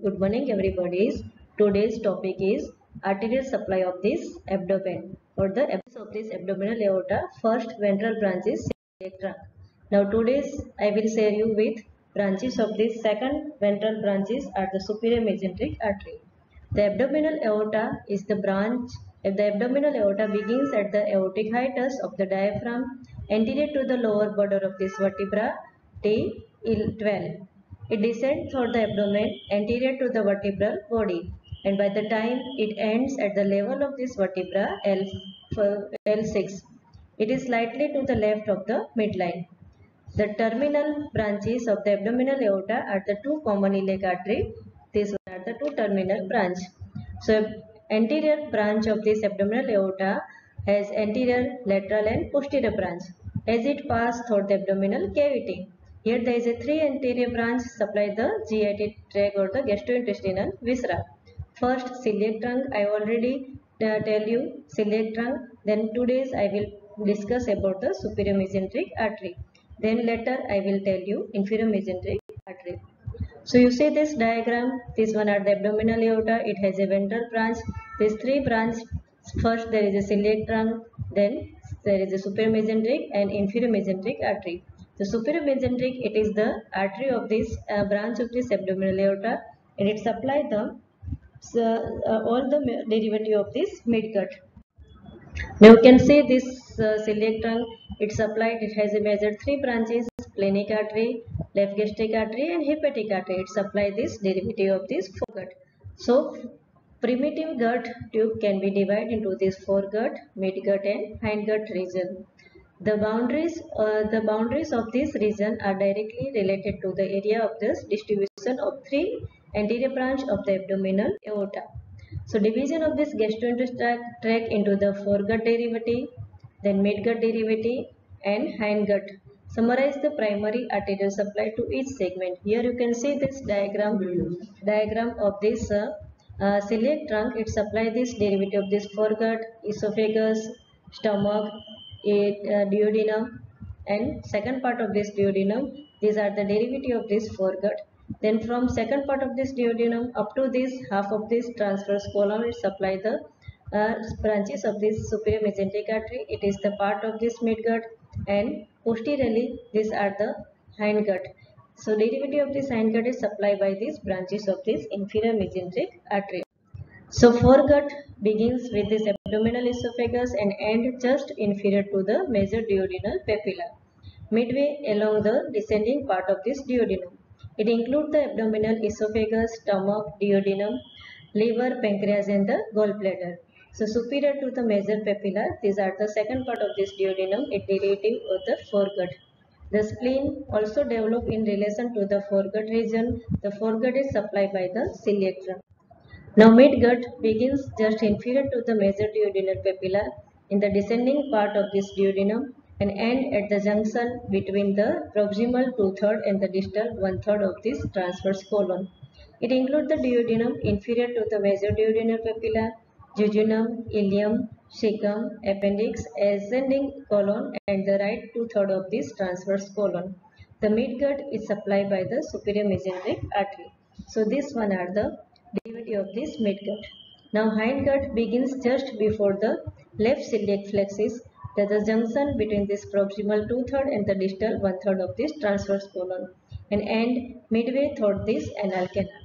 Good morning, everybody. Today's topic is arterial supply of this abdomen or the of this abdominal aorta. First ventral branch is celiac trunk. Now today's I will share you with branches of this second ventral branches are the superior mesenteric artery. The abdominal aorta is the branch. If the abdominal aorta begins at the aortic hiatus of the diaphragm anterior to the lower border of this vertebra T12. It descends through the abdomen anterior to the vertebral body, and by the time it ends at the level of this vertebra L6, it is slightly to the left of the midline. The terminal branches of the abdominal aorta are the two common iliac artery. These are the two terminal branch. So anterior branch of this abdominal aorta has anterior, lateral and posterior branch as it passes through the abdominal cavity. Here there is a three anterior branch supply the GI tract or the gastrointestinal viscera. First celiac trunk, I already tell you celiac trunk. Then today's I will discuss about the superior mesenteric artery. Then later I will tell you inferior mesenteric artery. So you see this diagram, this one are the abdominal aorta, it has a ventral branch, these three branch, first there is a celiac trunk, then there is a superior mesenteric and inferior mesenteric artery. The superior mesenteric, it is the artery of this branch of this abdominal aorta and it supplies the all the derivative of this midgut. Now you can see this celiac trunk, it's supplied, it has a major three branches, splenic artery, left gastric artery and hepatic artery. It supplies this derivative of this foregut. So primitive gut tube can be divided into this foregut, midgut and hindgut region. The boundaries of this region are directly related to the area of this distribution of three anterior branch of the abdominal aorta. So division of this gastrointestinal tract into the foregut derivative, then midgut derivative and hindgut. Summarize the primary arterial supply to each segment. Here you can see this diagram of this celiac trunk. It supplies this derivative of this foregut, esophagus, stomach, duodenum and second part of this duodenum. These are the derivative of this foregut. Then from second part of this duodenum up to this half of this transverse colon, it supply the branches of this superior mesenteric artery. It is the part of this midgut and posteriorly these are the hindgut. So derivative of this hindgut is supplied by these branches of this inferior mesenteric artery. So foregut begins with this abdominal esophagus and end just inferior to the major duodenal papilla, midway along the descending part of this duodenum. It includes the abdominal esophagus, stomach, duodenum, liver, pancreas and the gallbladder. So superior to the major papilla, these are the second part of this duodenum, it derivative of the foregut. The spleen also develop in relation to the foregut region. The foregut is supplied by the celiac trunk. Now midgut begins just inferior to the major duodenal papilla in the descending part of this duodenum and end at the junction between the proximal 2/3 and the distal 1/3 of this transverse colon. It includes the duodenum inferior to the major duodenal papilla, jejunum, ileum, cecum, appendix, ascending colon and the right 2/3 of this transverse colon. The midgut is supplied by the superior mesenteric artery. So this one are the derivative of this midgut. Now hindgut begins just before the left celiac plexus, that is the junction between this proximal 2/3 and the distal 1/3 of this transverse colon and end midway through this anal canal.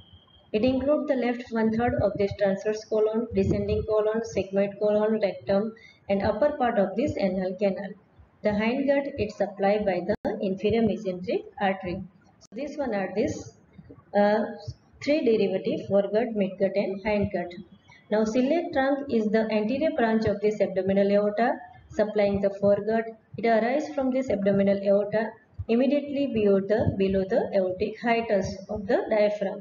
It includes the left 1/3 of this transverse colon, descending colon, sigmoid colon, rectum and upper part of this anal canal. The hindgut is supplied by the inferior mesenteric artery. So this one are this three derivative foregut, midgut and hindgut. Now celiac trunk is the anterior branch of this abdominal aorta supplying the foregut. It arises from this abdominal aorta immediately below the aortic hiatus of the diaphragm,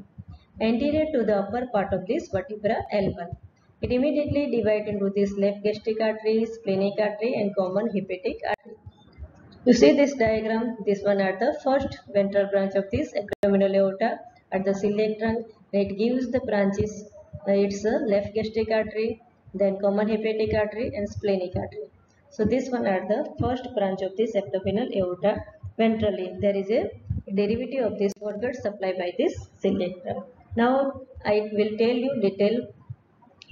anterior to the upper part of this vertebra L1. It immediately divides into this left gastric artery, splenic artery and common hepatic artery. You see this diagram, this one are the first ventral branch of this abdominal aorta at the celiac trunk. It gives the branches, it's a left gastric artery, then common hepatic artery and splenic artery. So this one are the first branch of this abdominal aorta ventrally. There is a derivative of this foregut supplied by this celiac trunk. Now I will tell you detail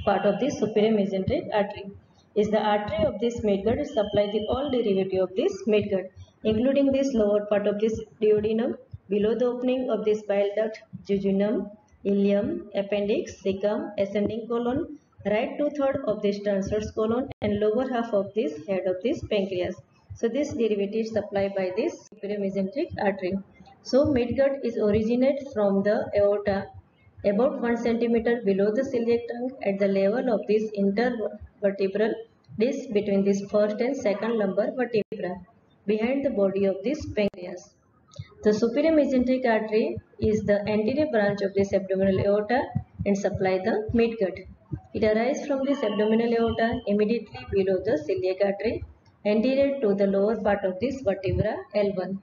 part of the superior mesenteric artery. Is the artery of this midgut supply the all derivative of this midgut, including this lower part of this duodenum, below the opening of this bile duct, jejunum, ileum, appendix, cecum, ascending colon, right two-thirds of this transverse colon, and lower half of this head of this pancreas. So this derivative is supplied by this superior mesenteric artery. So midgut is originate from the aorta about 1 centimeter below the celiac trunk at the level of this intervertebral disc between this first and second lumbar vertebra behind the body of this pancreas. The superior mesenteric artery is the anterior branch of this abdominal aorta and supply the midgut. It arises from this abdominal aorta immediately below the celiac artery anterior to the lower part of this vertebra L1.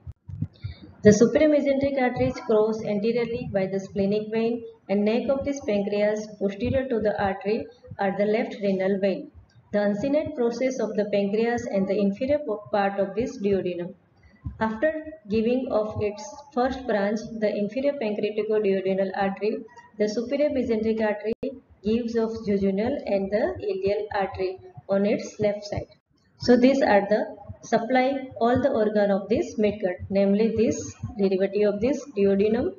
The superior mesenteric artery is crossed anteriorly by the splenic vein and neck of this pancreas. Posterior to the artery are the left renal vein, the uncinate process of the pancreas, and the inferior part of this duodenum. After giving of its first branch, the inferior pancreatico-duodenal artery, the superior mesenteric artery gives of jejunal and the ileal artery on its left side. So these are the supply all the organ of this midgut, namely this derivative of this duodenum,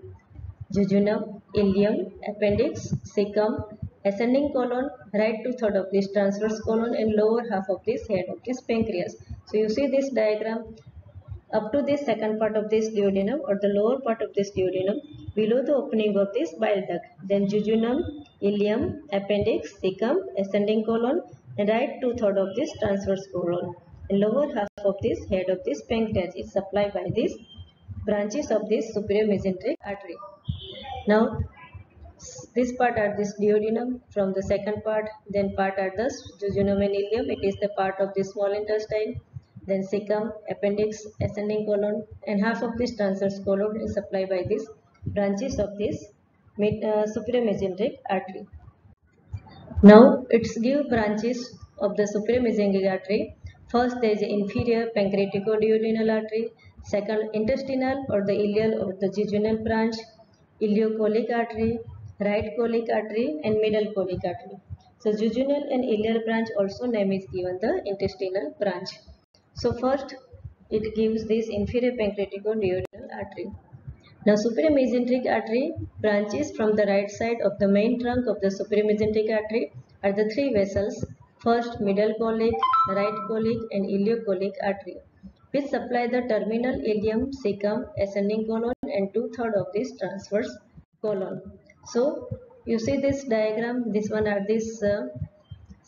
jejunum, ileum, appendix, cecum, ascending colon, right two-thirds of this transverse colon, and lower half of this head of this pancreas. So you see this diagram up to this second part of this duodenum or the lower part of this duodenum below the opening of this bile duct, then jejunum, ileum, appendix, cecum, ascending colon, and right two-thirds of this transverse colon, and lower half of this head of this pancreas is supplied by these branches of this superior mesenteric artery. Now this part are this duodenum from the second part, then part are the jejunum and ileum. It is the part of the small intestine, then cecum, appendix, ascending colon, and half of this transverse colon is supplied by these branches of this superior mesenteric artery. Now it's give branches of the superior mesenteric artery. First there is the inferior pancreatico-duodenal artery, second intestinal or the ileal or the jejunal branch, ileocolic artery, right colic artery, and middle colic artery. So jejunal and ileal branch also name is given the intestinal branch. So first it gives this inferior pancreatico-duodenal artery. Now superior mesenteric artery branches from the right side of the main trunk of the superior mesenteric artery are the three vessels, first middle colic, right colic, and ileocolic artery, which supply the terminal ileum, cecum, ascending colon, and two-thirds of this transverse colon. So you see this diagram, this one are this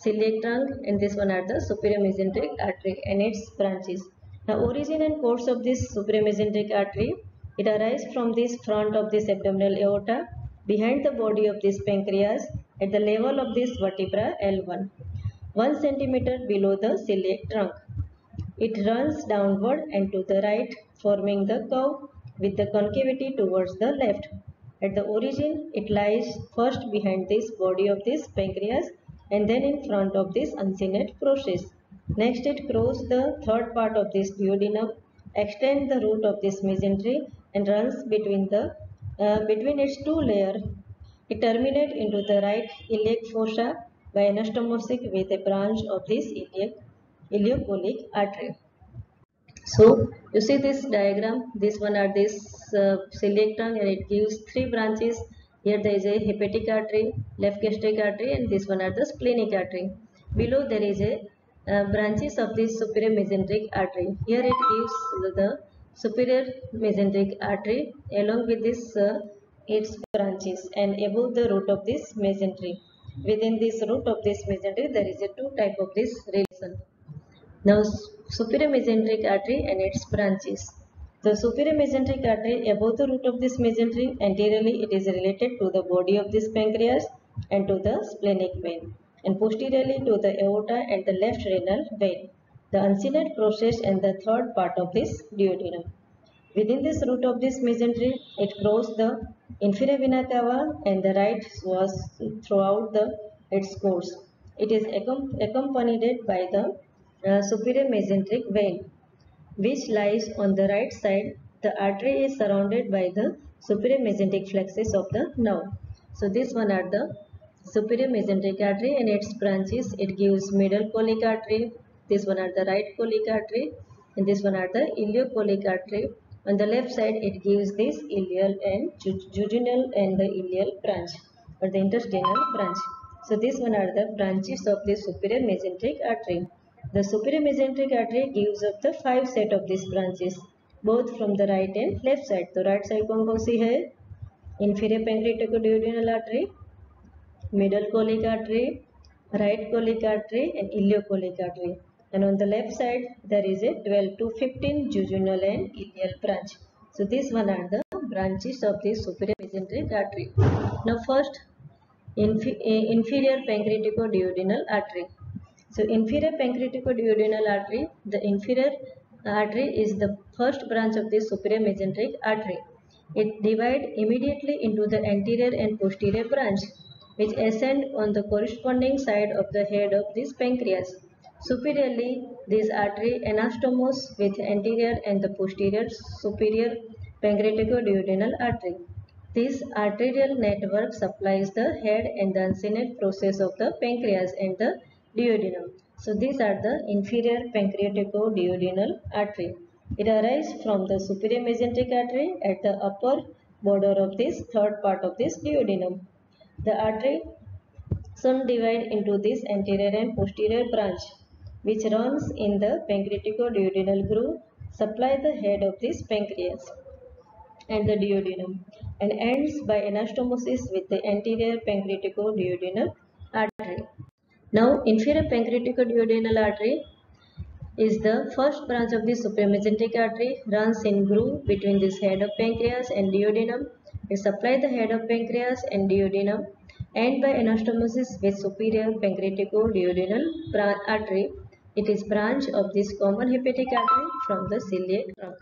celiac trunk and this one are the superior mesenteric artery and its branches. Now origin and course of this superior mesenteric artery, it arises from this front of this abdominal aorta behind the body of this pancreas at the level of this vertebra L1, 1 centimeter below the celiac trunk. It runs downward and to the right, forming the curve with the concavity towards the left. At the origin, it lies first behind this body of this pancreas and then in front of this uncinate process. Next, it crosses the third part of this duodenum, extends the root of this mesentery and runs between its two layers. It terminates into the right iliac fossa by anastomosis with a branch of this ileocolic artery. So you see this diagram, this one are this celiac trunk and it gives three branches. Here there is a hepatic artery, left gastric artery, and this one are the splenic artery. Below there is a branches of this superior mesenteric artery. Here it gives the superior mesenteric artery along with this its branches and above the root of this mesentery. Within this root of this mesentery there is a two type of this relation. Now, superior mesenteric artery and its branches. The superior mesenteric artery above the root of this mesentery, anteriorly it is related to the body of this pancreas and to the splenic vein, and posteriorly to the aorta and the left renal vein, the uncinate process and the third part of this duodenum. Within this root of this mesentery, it crosses the inferior vena cava and the right was throughout its course. It is accompanied by the superior mesenteric vein, which lies on the right side. The artery is surrounded by the superior mesenteric flexus of the nerve. So this one are the superior mesenteric artery and its branches. It gives middle cholic artery. This one are the right cholic artery, and this one are the ileocholic artery. On the left side, it gives this ileal and jejunal and the ileal branch or the intestinal branch. So this one are the branches of the superior mesenteric artery. The superior mesenteric artery gives up the 5 set of these branches, both from the right and left side. तो right side कौन सी है? Inferior pancreaticoduodenal artery, middle cholic artery, right cholic artery, and ileocholic artery. And on the left side, there is a 12 to 15 jejunal and ileal branch. So these one are the branches of the superior mesenteric artery. Now first, inferior pancreaticoduodenal artery. So inferior pancreaticoduodenal artery, the inferior artery is the first branch of the superior mesenteric artery. It divides immediately into the anterior and posterior branch, which ascend on the corresponding side of the head of this pancreas. Superiorly, this artery anastomoses with anterior and the posterior superior pancreaticoduodenal artery. This arterial network supplies the head and the uncinate process of the pancreas and the duodenum. So these are the inferior pancreaticoduodenal artery. It arises from the superior mesenteric artery at the upper border of this third part of this duodenum. The artery soon divides into this anterior and posterior branch, which runs in the pancreaticoduodenal groove, supply the head of this pancreas and the duodenum, and ends by anastomosis with the anterior pancreaticoduodenal artery. Now, inferior pancreaticoduodenal artery is the first branch of the superior mesenteric artery, runs in groove between this head of pancreas and duodenum. It supplies the head of pancreas and duodenum, and by anastomosis with superior pancreaticoduodenal artery. It is branch of this common hepatic artery from the celiac trunk.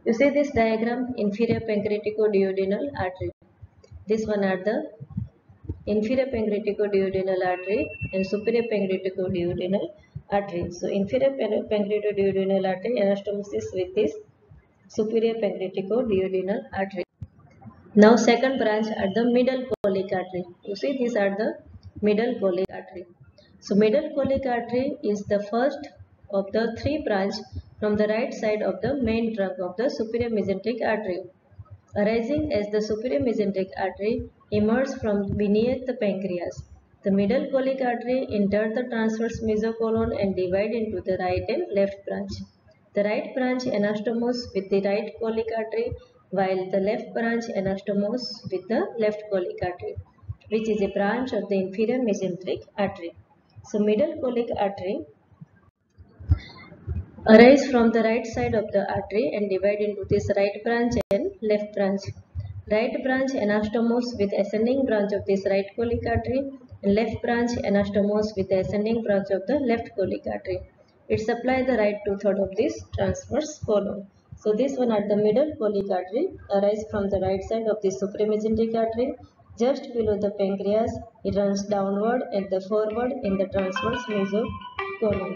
You see this diagram, inferior pancreaticoduodenal artery. This one are the inferior pancreaticoduodenal artery and superior pancreaticoduodenal artery. So inferior pancreaticoduodenal artery anastomosis with this superior pancreaticoduodenal artery. Now second branch are the middle cholic artery. You see these are the middle cholic artery. So middle cholic artery is the first of the 3 branch from the right side of the main trunk of the superior mesenteric artery. Arising as the superior mesenteric artery emerges from beneath the pancreas. The middle cholic artery enters the transverse mesocolon and divides into the right and left branch. The right branch anastomoses with the right cholic artery, while the left branch anastomoses with the left cholic artery, which is a branch of the inferior mesenteric artery. So middle cholic artery arise from the right side of the artery and divide into this right branch and left branch. Right branch anastomoses with ascending branch of this right cholic artery, and left branch anastomoses with the ascending branch of the left cholic artery. It supplies the right 2/3 of this transverse colon. So this one at the middle cholic artery arise from the right side of the superior mesenteric artery, just below the pancreas. It runs downward and the forward in the transverse mesocolon.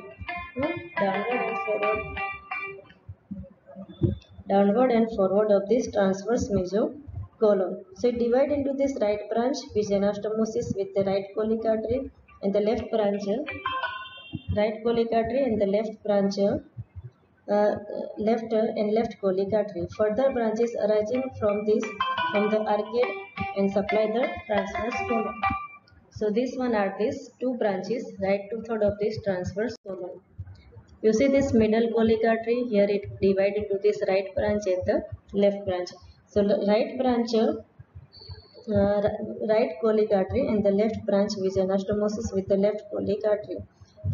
Downward and forward of this transverse mesocolon. So it divides into this right branch, which anastomosis with the right cholic artery, and the left branch, right cholic artery, and the left branch, left cholic artery. Further branches arising from the arcade and supply the transverse colon. So this one are these 2 branches, right 2/3 of this transverse colon. You see this middle cholic artery, here it divided into this right branch and the left branch. So the right branch, right cholic artery, and the left branch which anastomosis with the left cholic artery.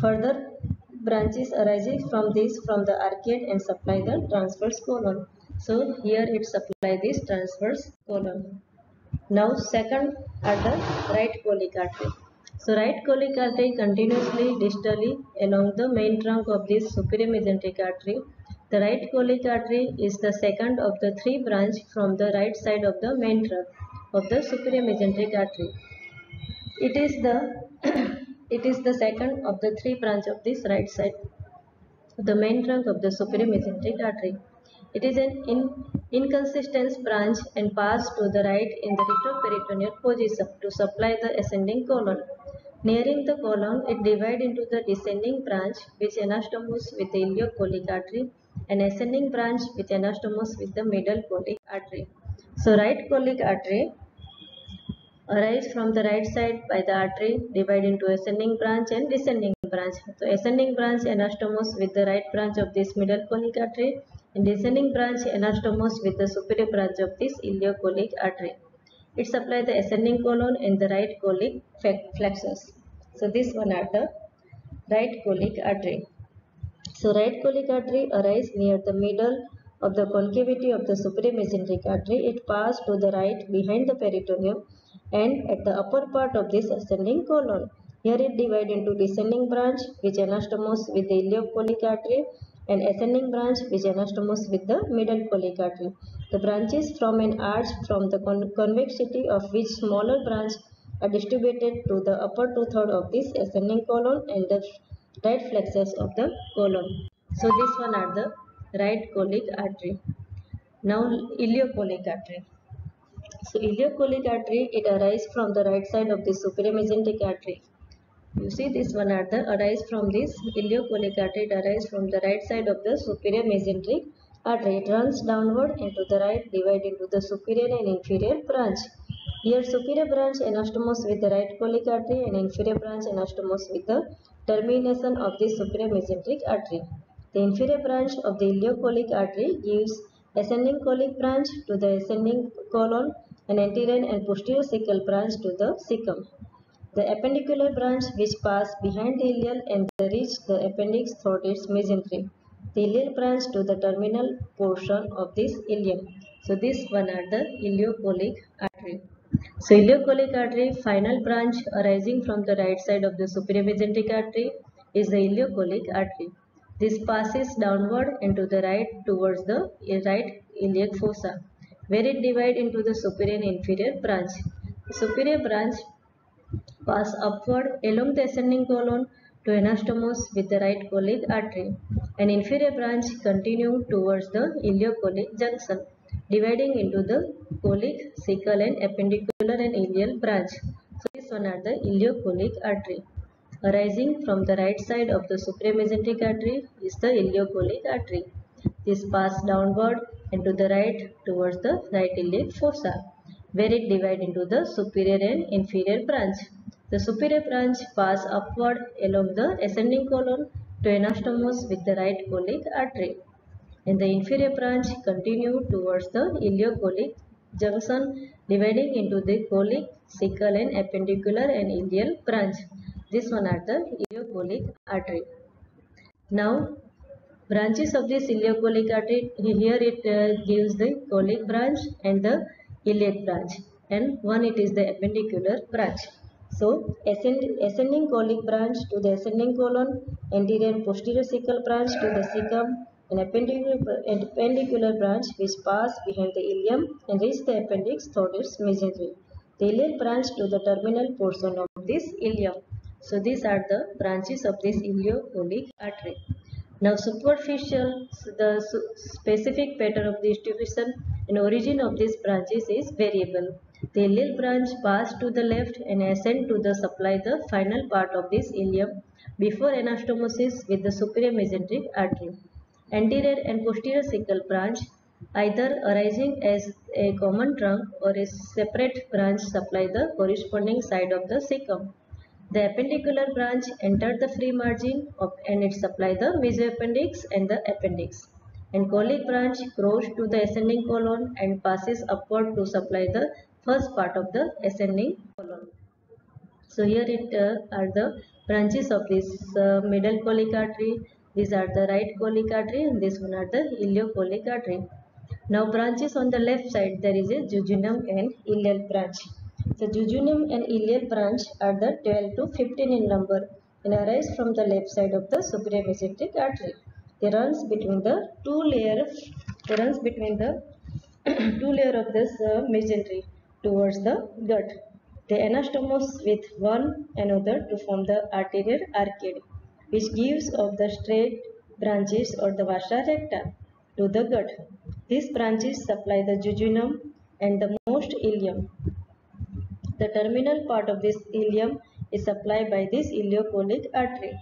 Further branches arising from the arcade and supply the transverse colon. So here it supply this transverse colon. Now second are the right cholic artery. So right cholic artery continuously distally along the main trunk of this superior mesenteric artery. The right cholic artery is the second of the 3 branch from the right side of the main trunk of the superior mesenteric artery. It is the it is the second of the 3 branch of this right side of the main trunk of the superior mesenteric artery. It is an inconsistent branch and pass to the right in the retroperitoneal position to supply the ascending colon. Nearing the colon, it divides into the descending branch which anastomoses with the ileocholic artery and ascending branch which anastomoses with the middle cholic artery. So right cholic artery arise from the right side by the artery, divide into ascending branch and descending branch. So ascending branch anastomoses with the right branch of this middle cholic artery and descending branch anastomoses with the superior branch of this ileocholic artery. It supplies the ascending colon and the right cholic plexus. So this one are the right cholic artery. So right cholic artery arises near the middle of the concavity of the superior mesenteric artery. It passes to the right behind the peritoneum and at the upper part of this ascending colon. Here it divides into descending branch which anastomoses with the ileocholic artery and ascending branch which anastomoses with the middle cholic artery. The branches form an arch from the convexity of which smaller branch are distributed to the upper two-thirds of this ascending colon and the right flexus of the colon. So this one are the right cholic artery. Now ileocholic artery. So ileocholic artery, it arises from the right side of the superior mesenteric artery. You see this one are the arise from this ileocholic artery. It arises from the right side of the superior mesenteric artery. It runs downward and to the right, divide into the superior and inferior branch. Here superior branch anastomoses with the right cholic artery and inferior branch anastomoses with the termination of the superior mesenteric artery. The inferior branch of the ileocholic artery gives ascending cholic branch to the ascending colon and anterior and posterior cecal branch to the cecum. The appendicular branch which pass behind the ileal and reach the appendix through its mesentery. The ileal branch to the terminal portion of this ileum. So this one are the ileocholic artery. So ileocholic artery, final branch arising from the right side of the superior mesenteric artery is the ileocholic artery. This passes downward and to the right towards the right iliac fossa, where it divides into the superior and inferior branch. The superior branch pass upward along the ascending colon to anastomose with the right cholic artery. An inferior branch continue towards the ileocholic junction, dividing into the cholic, cecal and appendicular and ileal branch. So this one are the ileocholic artery. Arising from the right side of the superior mesenteric artery is the ileocholic artery. This pass downward and to the right towards the right iliac fossa, where it divides into the superior and inferior branch. The superior branch pass upward along the ascending colon to anastomose with the right cholic artery, and the inferior branch continue towards the ileocholic junction, dividing into the cholic, cecal and appendicular and ileal branch. This one are the ileocholic artery. Now branches of this ileocholic artery, here it gives the cholic branch and the iliac branch, and one it is the appendicular branch. So ascending cholic branch to the ascending colon, anterior and posterior cecal branch to the cecum, an appendicular branch which pass behind the ileum and reach the appendix through its mesentery. The iliac branch to the terminal portion of this ileum. So these are the branches of this ileocholic artery. Now superficial, the specific pattern of the distribution and origin of these branches is variable. The ileal branch pass to the left and ascend to the supply the final part of this ileum before anastomosis with the superior mesenteric artery. Anterior and posterior cecal branch either arising as a common trunk or a separate branch supply the corresponding side of the cecum. The appendicular branch enters the free margin and it supplies the mesoappendix and the appendix. And cholic branch grows to the ascending colon and passes upward to supply the first part of the ascending colon. So here it are the branches of this middle cholic artery. These are the right cholic artery and this one are the ileocholic artery. Now branches on the left side, there is a jejunum and ileal branch. The jejunum and ileal branch are the 12 to 15 in number and arise from the left side of the superior mesenteric artery. They runs between the two layer of this mesentery towards the gut. They anastomose with one another to form the arterial arcade, which gives of the straight branches or the vasa recta to the gut. These branches supply the jejunum and the most ileum. The terminal part of this ileum is supplied by this ileocholic artery.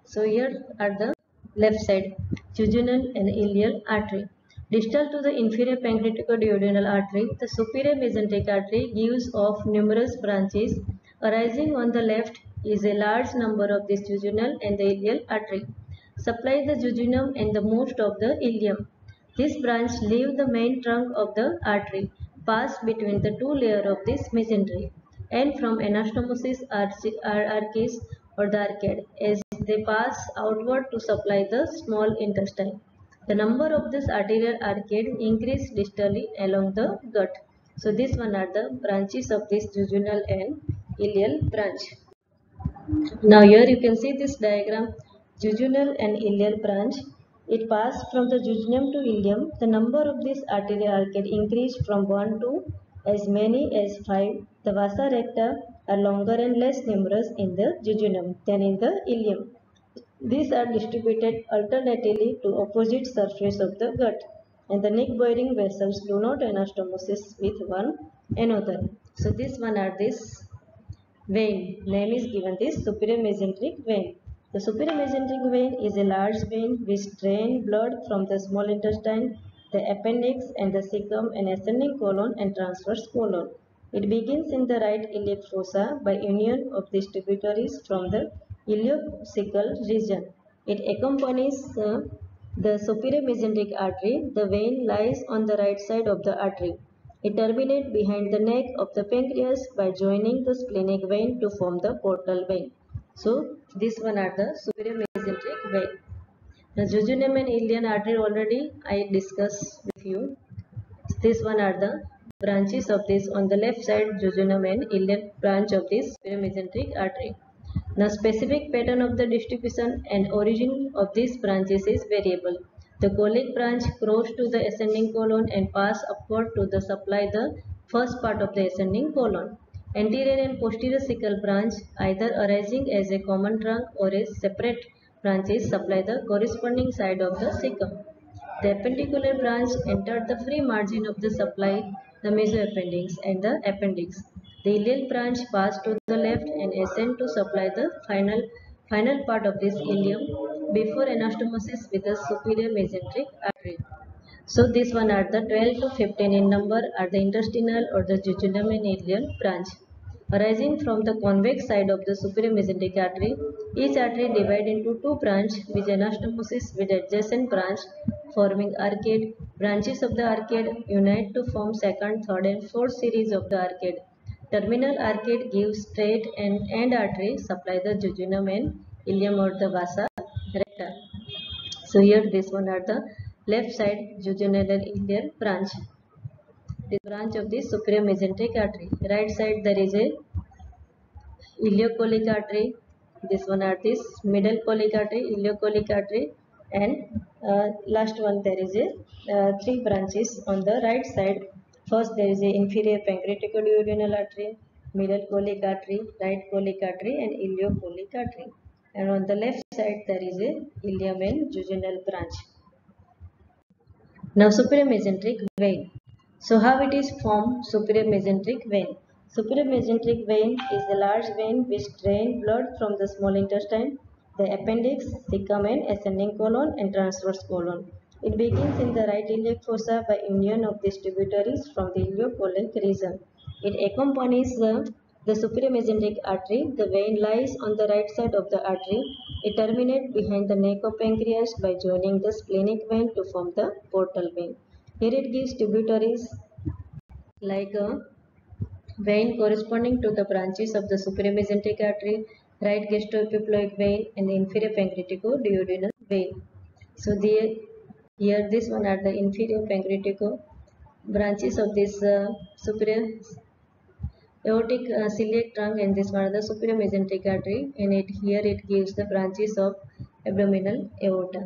So here are the left side, jejunal and ileal artery. Distal to the inferior pancreaticoduodenal artery, the superior mesenteric artery gives off numerous branches. Arising on the left is a large number of this jejunal and the ileal artery. Supply the jejunum and the most of the ileum. This branch leave the main trunk of the artery, pass between the two layers of this mesentery, and from anastomosis arches or the arcade, as they pass outward to supply the small intestine. The number of this arterial arcade increase distally along the gut. So this one are the branches of this jejunal and ileal branch. Now here you can see this diagram, jejunal and ileal branch. It passed from the jejunum to ileum. The number of this arterial arcade increased from 1 to as many as 5. The vasa recta are longer and less numerous in the jejunum than in the ileum. These are distributed alternately to opposite surface of the gut, and the neck-bearing vessels do not anastomosis with one another. So this one are this vein. Name is given this superior mesenteric vein. The superior mesenteric vein is a large vein which drains blood from the small intestine, the appendix and the cecum and ascending colon and transverse colon. It begins in the right iliac fossa by union of these tributaries from the ileocecal region. It accompanies the superior mesenteric artery. The vein lies on the right side of the artery. It terminates behind the neck of the pancreas by joining the splenic vein to form the portal vein. So this one are the superior mesenteric vein. The jejunum and ileal artery already I discussed with you. This one are the branches of this on the left side, jejunum and ileal branch of this superior mesenteric artery. The specific pattern of the distribution and origin of these branches is variable. The colic branch cross to the ascending colon and pass upward to the supply the first part of the ascending colon. Anterior and posterior cecal branch, either arising as a common trunk or as separate branches, supply the corresponding side of the cecum. The appendicular branch entered the free margin of the supply, the mesoappendix and the appendix. The ileal branch passed to the left and ascend to supply the final part of this ileum before anastomosis with the superior mesenteric artery. So this one are the 12 to 15 in number are the intestinal or the jejunum and ileal branch. Arising from the convex side of the superior mesenteric artery, each artery divided into two branches with anastomosis with adjacent branch forming arcade. Branches of the arcade unite to form second, third and fourth series of the arcade. Terminal arcade gives straight and end artery supply the jejunum and ileum or the vasa recta. So here this one are the left side jejunal and ileal branch. The branch of the superior mesenteric artery. Right side there is a ileocholic artery. This one are this middle cholic artery, ileocholic artery, and last one there is a three branches on the right side. First there is a inferior pancreaticoduodenal artery, middle cholic artery, right cholic artery, and ileocholic artery. And on the left side there is a ileum and jejunal branch. Now superior mesenteric vein. So how it is formed? Superior mesenteric vein. Superior mesenteric vein is a large vein which drains blood from the small intestine, the appendix, cecum and ascending colon and transverse colon. It begins in the right iliac fossa by union of these tributaries from the ileocholic region. It accompanies the superior mesenteric artery. The vein lies on the right side of the artery. It terminates behind the neck of pancreas by joining the splenic vein to form the portal vein. Here it gives tributaries like a vein corresponding to the branches of the superior mesenteric artery, right gastroepiploic vein, and the inferior pancreaticoduodenal vein. So here this one are the inferior pancreatico branches of this superior aortic celiac trunk, and this one are the superior mesenteric artery, and here it gives the branches of abdominal aorta.